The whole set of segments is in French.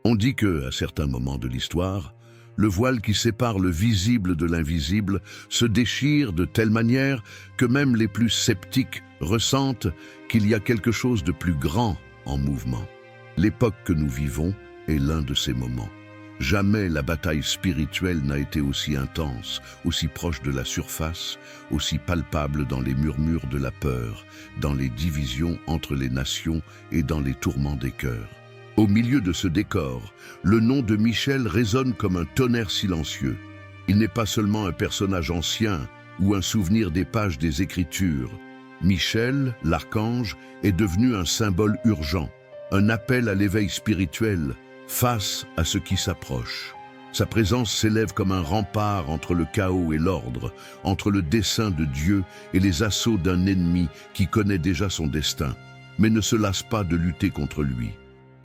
On dit que, à certains moments de l'histoire, le voile qui sépare le visible de l'invisible se déchire de telle manière que même les plus sceptiques ressentent qu'il y a quelque chose de plus grand en mouvement. L'époque que nous vivons est l'un de ces moments. Jamais la bataille spirituelle n'a été aussi intense, aussi proche de la surface, aussi palpable dans les murmures de la peur, dans les divisions entre les nations et dans les tourments des cœurs. Au milieu de ce décor, le nom de Michel résonne comme un tonnerre silencieux. Il n'est pas seulement un personnage ancien ou un souvenir des pages des Écritures. Michel, l'archange, est devenu un symbole urgent, un appel à l'éveil spirituel, face à ce qui s'approche. Sa présence s'élève comme un rempart entre le chaos et l'ordre, entre le dessein de Dieu et les assauts d'un ennemi qui connaît déjà son destin, mais ne se lasse pas de lutter contre lui.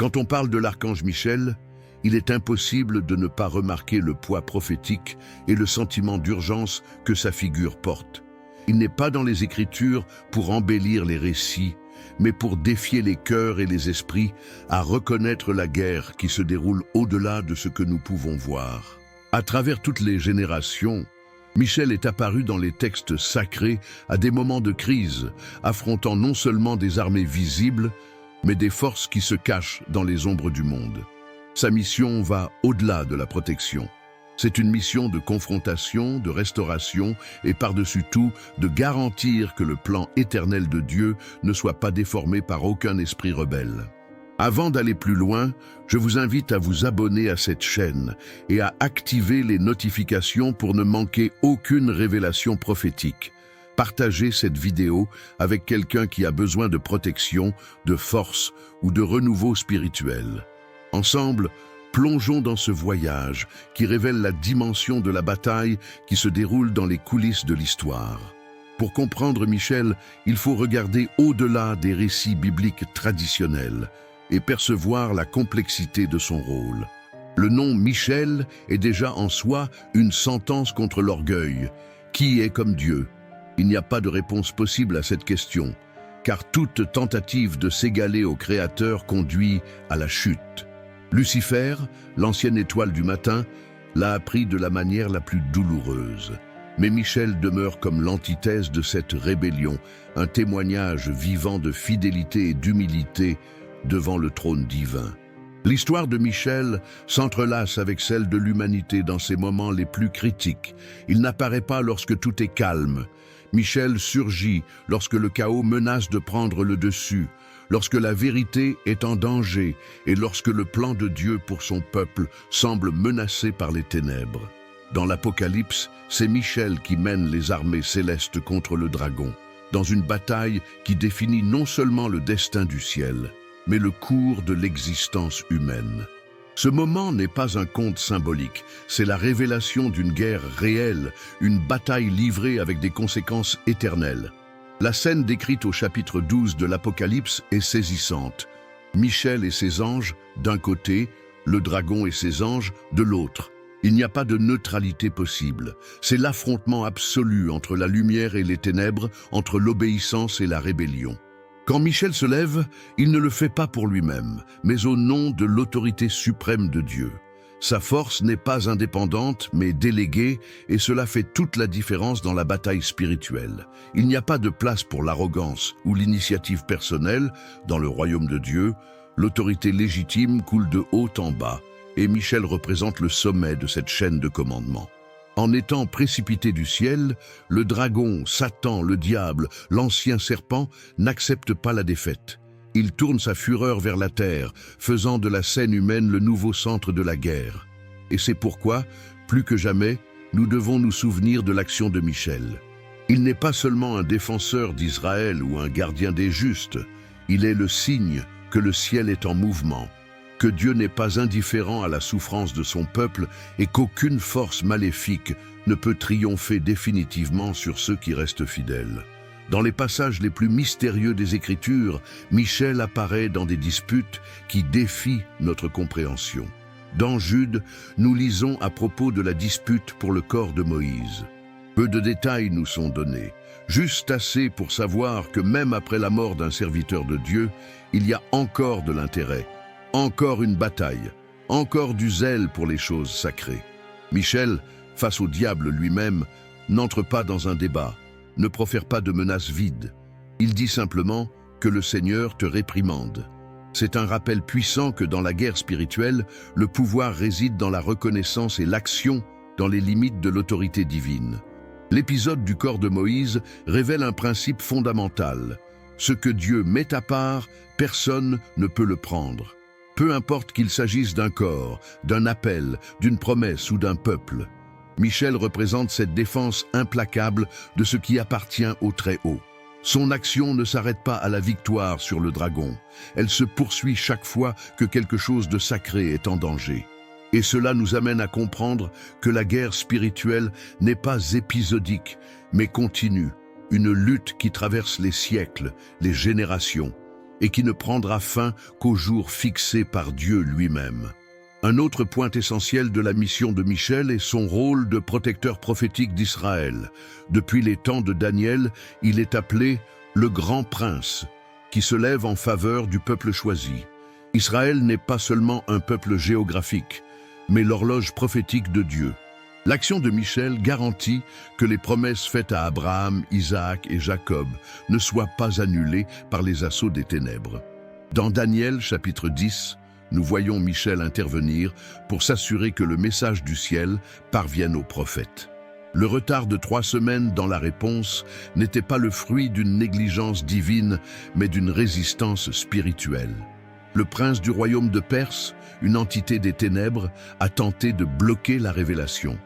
Quand on parle de l'archange Michel, il est impossible de ne pas remarquer le poids prophétique et le sentiment d'urgence que sa figure porte. Il n'est pas dans les Écritures pour embellir les récits, mais pour défier les cœurs et les esprits à reconnaître la guerre qui se déroule au-delà de ce que nous pouvons voir. À travers toutes les générations, Michel est apparu dans les textes sacrés à des moments de crise, affrontant non seulement des armées visibles, mais des forces qui se cachent dans les ombres du monde. Sa mission va au-delà de la protection. C'est une mission de confrontation, de restauration et par-dessus tout, de garantir que le plan éternel de Dieu ne soit pas déformé par aucun esprit rebelle. Avant d'aller plus loin, je vous invite à vous abonner à cette chaîne et à activer les notifications pour ne manquer aucune révélation prophétique. Partagez cette vidéo avec quelqu'un qui a besoin de protection, de force ou de renouveau spirituel. Ensemble, plongeons dans ce voyage qui révèle la dimension de la bataille qui se déroule dans les coulisses de l'histoire. Pour comprendre Michel, il faut regarder au-delà des récits bibliques traditionnels et percevoir la complexité de son rôle. Le nom Michel est déjà en soi une sentence contre l'orgueil. Qui est comme Dieu? Il n'y a pas de réponse possible à cette question, car toute tentative de s'égaler au Créateur conduit à la chute. Lucifer, l'ancienne étoile du matin, l'a appris de la manière la plus douloureuse. Mais Michel demeure comme l'antithèse de cette rébellion, un témoignage vivant de fidélité et d'humilité devant le trône divin. L'histoire de Michel s'entrelace avec celle de l'humanité dans ses moments les plus critiques. Il n'apparaît pas lorsque tout est calme. Michel surgit lorsque le chaos menace de prendre le dessus, lorsque la vérité est en danger et lorsque le plan de Dieu pour son peuple semble menacé par les ténèbres. Dans l'Apocalypse, c'est Michel qui mène les armées célestes contre le dragon, dans une bataille qui définit non seulement le destin du ciel, mais le cours de l'existence humaine. Ce moment n'est pas un conte symbolique, c'est la révélation d'une guerre réelle, une bataille livrée avec des conséquences éternelles. La scène décrite au chapitre 12 de l'Apocalypse est saisissante. Michel et ses anges, d'un côté, le dragon et ses anges, de l'autre. Il n'y a pas de neutralité possible. C'est l'affrontement absolu entre la lumière et les ténèbres, entre l'obéissance et la rébellion. Quand Michel se lève, il ne le fait pas pour lui-même, mais au nom de l'autorité suprême de Dieu. Sa force n'est pas indépendante, mais déléguée, et cela fait toute la différence dans la bataille spirituelle. Il n'y a pas de place pour l'arrogance ou l'initiative personnelle. Dans le royaume de Dieu, l'autorité légitime coule de haut en bas, et Michel représente le sommet de cette chaîne de commandement. En étant précipité du ciel, le dragon, Satan, le diable, l'ancien serpent n'accepte pas la défaite. Il tourne sa fureur vers la terre, faisant de la scène humaine le nouveau centre de la guerre. Et c'est pourquoi, plus que jamais, nous devons nous souvenir de l'action de Michel. Il n'est pas seulement un défenseur d'Israël ou un gardien des justes, il est le signe que le ciel est en mouvement, que Dieu n'est pas indifférent à la souffrance de son peuple et qu'aucune force maléfique ne peut triompher définitivement sur ceux qui restent fidèles. Dans les passages les plus mystérieux des Écritures, Michel apparaît dans des disputes qui défient notre compréhension. Dans Jude, nous lisons à propos de la dispute pour le corps de Moïse. Peu de détails nous sont donnés, juste assez pour savoir que même après la mort d'un serviteur de Dieu, il y a encore de l'intérêt, encore une bataille, encore du zèle pour les choses sacrées. Michel, face au diable lui-même, n'entre pas dans un débat, ne profère pas de menaces vides. Il dit simplement que le Seigneur te réprimande. C'est un rappel puissant que dans la guerre spirituelle, le pouvoir réside dans la reconnaissance et l'action dans les limites de l'autorité divine. L'épisode du corps de Moïse révèle un principe fondamental. Ce que Dieu met à part, personne ne peut le prendre. Peu importe qu'il s'agisse d'un corps, d'un appel, d'une promesse ou d'un peuple. Michel représente cette défense implacable de ce qui appartient au Très-Haut. Son action ne s'arrête pas à la victoire sur le dragon. Elle se poursuit chaque fois que quelque chose de sacré est en danger. Et cela nous amène à comprendre que la guerre spirituelle n'est pas épisodique, mais continue. Une lutte qui traverse les siècles, les générations, et qui ne prendra fin qu'au jour fixé par Dieu lui-même. Un autre point essentiel de la mission de Michel est son rôle de protecteur prophétique d'Israël. Depuis les temps de Daniel, il est appelé le Grand Prince, qui se lève en faveur du peuple choisi. Israël n'est pas seulement un peuple géographique, mais l'horloge prophétique de Dieu. L'action de Michel garantit que les promesses faites à Abraham, Isaac et Jacob ne soient pas annulées par les assauts des ténèbres. Dans Daniel chapitre 10, nous voyons Michel intervenir pour s'assurer que le message du ciel parvienne aux prophètes. Le retard de 3 semaines dans la réponse n'était pas le fruit d'une négligence divine, mais d'une résistance spirituelle. Le prince du royaume de Perse, une entité des ténèbres, a tenté de bloquer la révélation.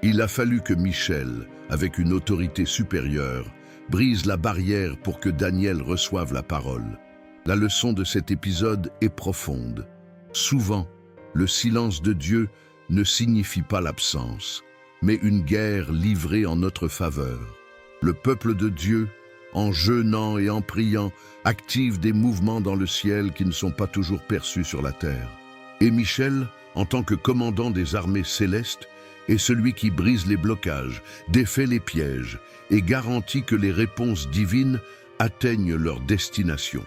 Il a fallu que Michel, avec une autorité supérieure, brise la barrière pour que Daniel reçoive la parole. La leçon de cet épisode est profonde. Souvent, le silence de Dieu ne signifie pas l'absence, mais une guerre livrée en notre faveur. Le peuple de Dieu, en jeûnant et en priant, active des mouvements dans le ciel qui ne sont pas toujours perçus sur la terre. Et Michel, en tant que commandant des armées célestes, est celui qui brise les blocages, défait les pièges et garantit que les réponses divines atteignent leur destination.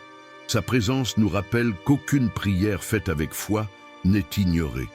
Sa présence nous rappelle qu'aucune prière faite avec foi n'est ignorée.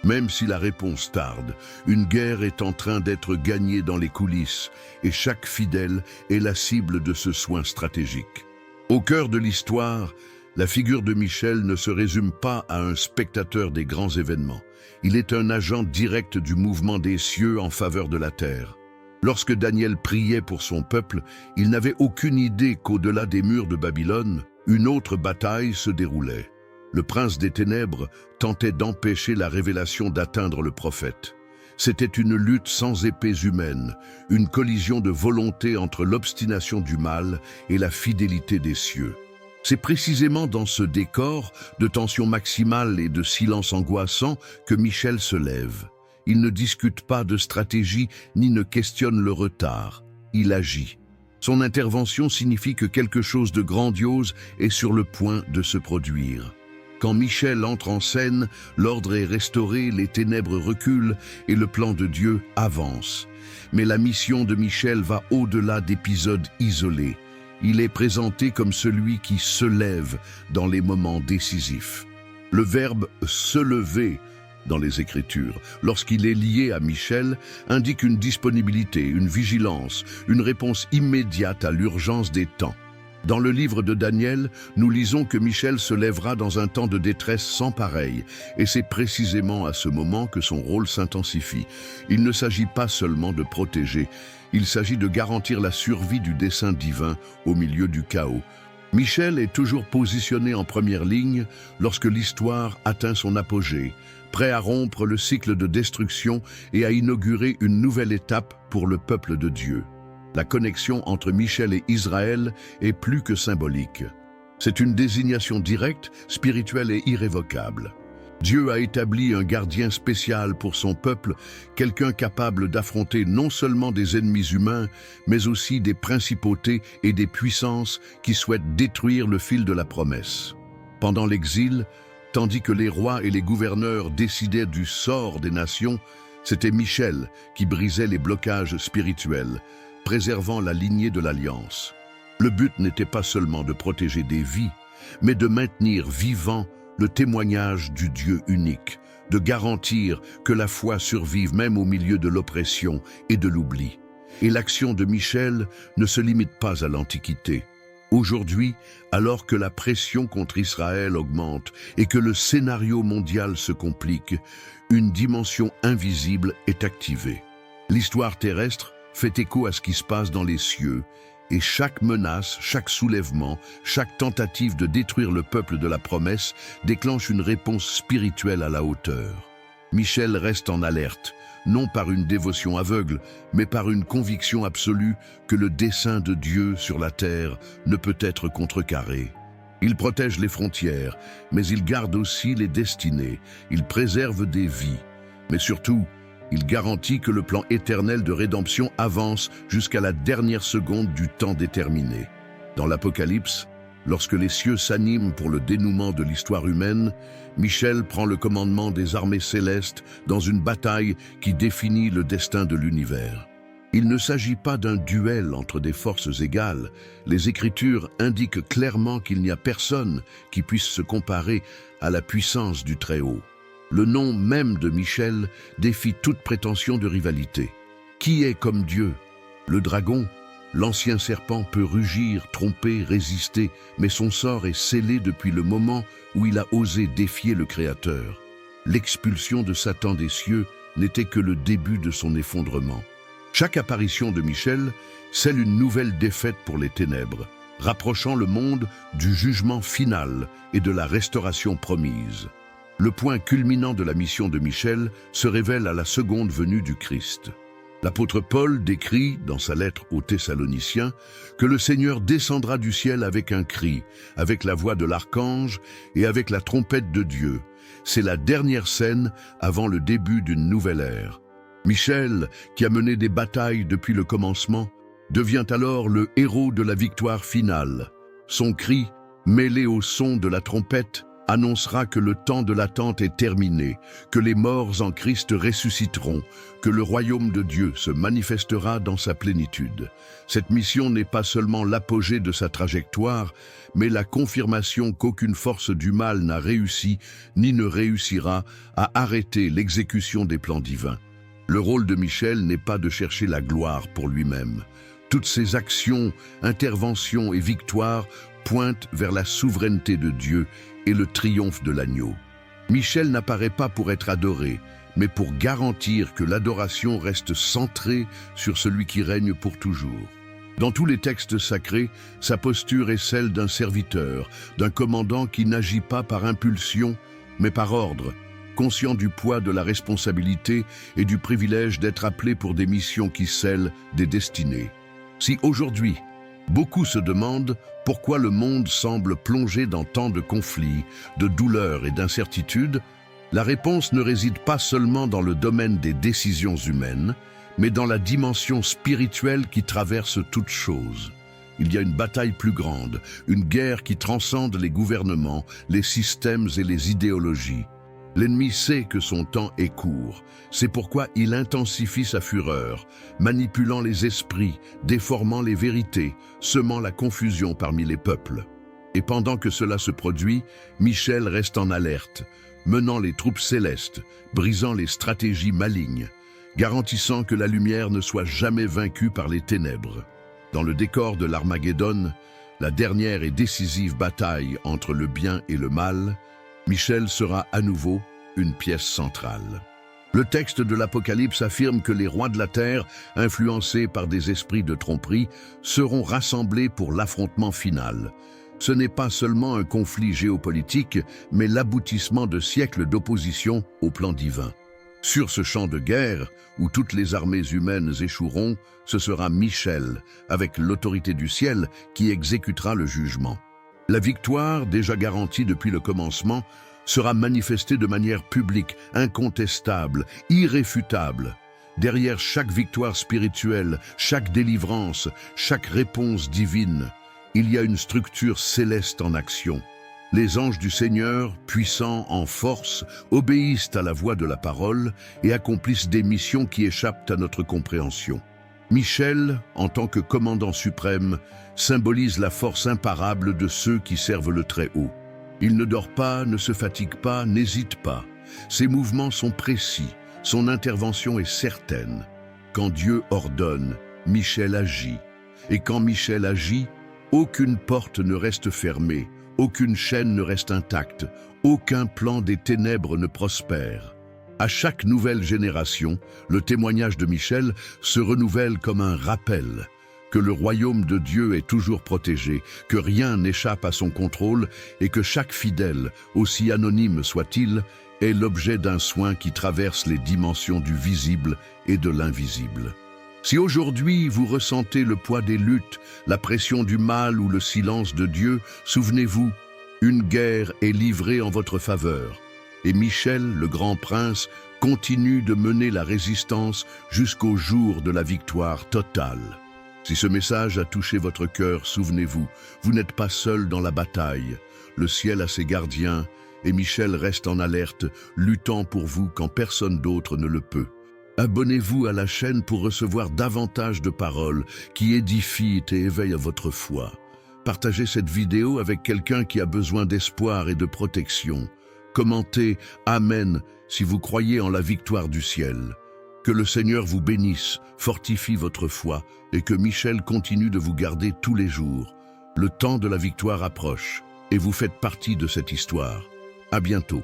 Même si la réponse tarde, une guerre est en train d'être gagnée dans les coulisses et chaque fidèle est la cible de ce soin stratégique. Au cœur de l'histoire, la figure de Michel ne se résume pas à un spectateur des grands événements. Il est un agent direct du mouvement des cieux en faveur de la terre. Lorsque Daniel priait pour son peuple, il n'avait aucune idée qu'au-delà des murs de Babylone, une autre bataille se déroulait. Le prince des ténèbres tentait d'empêcher la révélation d'atteindre le prophète. C'était une lutte sans épées humaines, une collision de volonté entre l'obstination du mal et la fidélité des cieux. C'est précisément dans ce décor de tension maximale et de silence angoissant que Michel se lève. Il ne discute pas de stratégie ni ne questionne le retard. Il agit. Son intervention signifie que quelque chose de grandiose est sur le point de se produire. Quand Michel entre en scène, l'ordre est restauré, les ténèbres reculent et le plan de Dieu avance. Mais la mission de Michel va au-delà d'épisodes isolés. Il est présenté comme celui qui se lève dans les moments décisifs. Le verbe « se lever » dans les Écritures, lorsqu'il est lié à Michel, indique une disponibilité, une vigilance, une réponse immédiate à l'urgence des temps. Dans le livre de Daniel, nous lisons que Michel se lèvera dans un temps de détresse sans pareil, et c'est précisément à ce moment que son rôle s'intensifie. Il ne s'agit pas seulement de protéger, il s'agit de garantir la survie du dessein divin au milieu du chaos. Michel est toujours positionné en première ligne lorsque l'histoire atteint son apogée, prêt à rompre le cycle de destruction et à inaugurer une nouvelle étape pour le peuple de Dieu. La connexion entre Michel et Israël est plus que symbolique. C'est une désignation directe, spirituelle et irrévocable. Dieu a établi un gardien spécial pour son peuple, quelqu'un capable d'affronter non seulement des ennemis humains, mais aussi des principautés et des puissances qui souhaitent détruire le fil de la promesse. Pendant l'exil, tandis que les rois et les gouverneurs décidaient du sort des nations, c'était Michel qui brisait les blocages spirituels, préservant la lignée de l'Alliance. Le but n'était pas seulement de protéger des vies, mais de maintenir vivant le témoignage du Dieu unique, de garantir que la foi survive même au milieu de l'oppression et de l'oubli. Et l'action de Michel ne se limite pas à l'Antiquité. Aujourd'hui, alors que la pression contre Israël augmente et que le scénario mondial se complique, une dimension invisible est activée. L'histoire terrestre fait écho à ce qui se passe dans les cieux, et chaque menace, chaque soulèvement, chaque tentative de détruire le peuple de la promesse déclenche une réponse spirituelle à la hauteur. Michel reste en alerte, non par une dévotion aveugle, mais par une conviction absolue que le dessein de Dieu sur la terre ne peut être contrecarré. Il protège les frontières, mais il garde aussi les destinées, il préserve des vies, mais surtout, il garantit que le plan éternel de rédemption avance jusqu'à la dernière seconde du temps déterminé. Dans l'Apocalypse, lorsque les cieux s'animent pour le dénouement de l'histoire humaine, Michel prend le commandement des armées célestes dans une bataille qui définit le destin de l'univers. Il ne s'agit pas d'un duel entre des forces égales. Les Écritures indiquent clairement qu'il n'y a personne qui puisse se comparer à la puissance du Très-Haut. Le nom même de Michel défie toute prétention de rivalité. Qui est comme Dieu? Le dragon, l'ancien serpent, peut rugir, tromper, résister, mais son sort est scellé depuis le moment où il a osé défier le Créateur. L'expulsion de Satan des cieux n'était que le début de son effondrement. Chaque apparition de Michel scelle une nouvelle défaite pour les ténèbres, rapprochant le monde du jugement final et de la restauration promise. Le point culminant de la mission de Michel se révèle à la seconde venue du Christ. L'apôtre Paul décrit, dans sa lettre aux Thessaloniciens, que le Seigneur descendra du ciel avec un cri, avec la voix de l'archange et avec la trompette de Dieu. C'est la dernière scène avant le début d'une nouvelle ère. Michel, qui a mené des batailles depuis le commencement, devient alors le héros de la victoire finale. Son cri, mêlé au son de la trompette, annoncera que le temps de l'attente est terminé, que les morts en Christ ressusciteront, que le royaume de Dieu se manifestera dans sa plénitude. Cette mission n'est pas seulement l'apogée de sa trajectoire, mais la confirmation qu'aucune force du mal n'a réussi, ni ne réussira, à arrêter l'exécution des plans divins. Le rôle de Michel n'est pas de chercher la gloire pour lui-même. Toutes ses actions, interventions et victoires pointent vers la souveraineté de Dieu et le triomphe de l'agneau. Michel n'apparaît pas pour être adoré, mais pour garantir que l'adoration reste centrée sur celui qui règne pour toujours. Dans tous les textes sacrés, sa posture est celle d'un serviteur, d'un commandant qui n'agit pas par impulsion, mais par ordre, conscient du poids de la responsabilité et du privilège d'être appelé pour des missions qui scellent des destinées. Si aujourd'hui, beaucoup se demandent pourquoi le monde semble plongé dans tant de conflits, de douleurs et d'incertitudes, la réponse ne réside pas seulement dans le domaine des décisions humaines, mais dans la dimension spirituelle qui traverse toute chose. Il y a une bataille plus grande, une guerre qui transcende les gouvernements, les systèmes et les idéologies. L'ennemi sait que son temps est court. C'est pourquoi il intensifie sa fureur, manipulant les esprits, déformant les vérités, semant la confusion parmi les peuples. Et pendant que cela se produit, Michel reste en alerte, menant les troupes célestes, brisant les stratégies malignes, garantissant que la lumière ne soit jamais vaincue par les ténèbres. Dans le décor de l'Armageddon, la dernière et décisive bataille entre le bien et le mal, Michel sera à nouveau une pièce centrale. Le texte de l'Apocalypse affirme que les rois de la terre, influencés par des esprits de tromperie, seront rassemblés pour l'affrontement final. Ce n'est pas seulement un conflit géopolitique, mais l'aboutissement de siècles d'opposition au plan divin. Sur ce champ de guerre, où toutes les armées humaines échoueront, ce sera Michel, avec l'autorité du ciel, qui exécutera le jugement. La victoire, déjà garantie depuis le commencement, sera manifestée de manière publique, incontestable, irréfutable. Derrière chaque victoire spirituelle, chaque délivrance, chaque réponse divine, il y a une structure céleste en action. Les anges du Seigneur, puissants en force, obéissent à la voix de la parole et accomplissent des missions qui échappent à notre compréhension. Michel, en tant que commandant suprême, symbolise la force imparable de ceux qui servent le Très-Haut. Il ne dort pas, ne se fatigue pas, n'hésite pas. Ses mouvements sont précis, son intervention est certaine. Quand Dieu ordonne, Michel agit. Et quand Michel agit, aucune porte ne reste fermée, aucune chaîne ne reste intacte, aucun plan des ténèbres ne prospère. À chaque nouvelle génération, le témoignage de Michel se renouvelle comme un rappel que le royaume de Dieu est toujours protégé, que rien n'échappe à son contrôle et que chaque fidèle, aussi anonyme soit-il, est l'objet d'un soin qui traverse les dimensions du visible et de l'invisible. Si aujourd'hui vous ressentez le poids des luttes, la pression du mal ou le silence de Dieu, souvenez-vous, une guerre est livrée en votre faveur. Et Michel, le grand prince, continue de mener la résistance jusqu'au jour de la victoire totale. Si ce message a touché votre cœur, souvenez-vous, vous n'êtes pas seul dans la bataille. Le ciel a ses gardiens et Michel reste en alerte, luttant pour vous quand personne d'autre ne le peut. Abonnez-vous à la chaîne pour recevoir davantage de paroles qui édifient et éveillent votre foi. Partagez cette vidéo avec quelqu'un qui a besoin d'espoir et de protection. Commentez « Amen » si vous croyez en la victoire du ciel. Que le Seigneur vous bénisse, fortifie votre foi et que Michel continue de vous garder tous les jours. Le temps de la victoire approche et vous faites partie de cette histoire. À bientôt.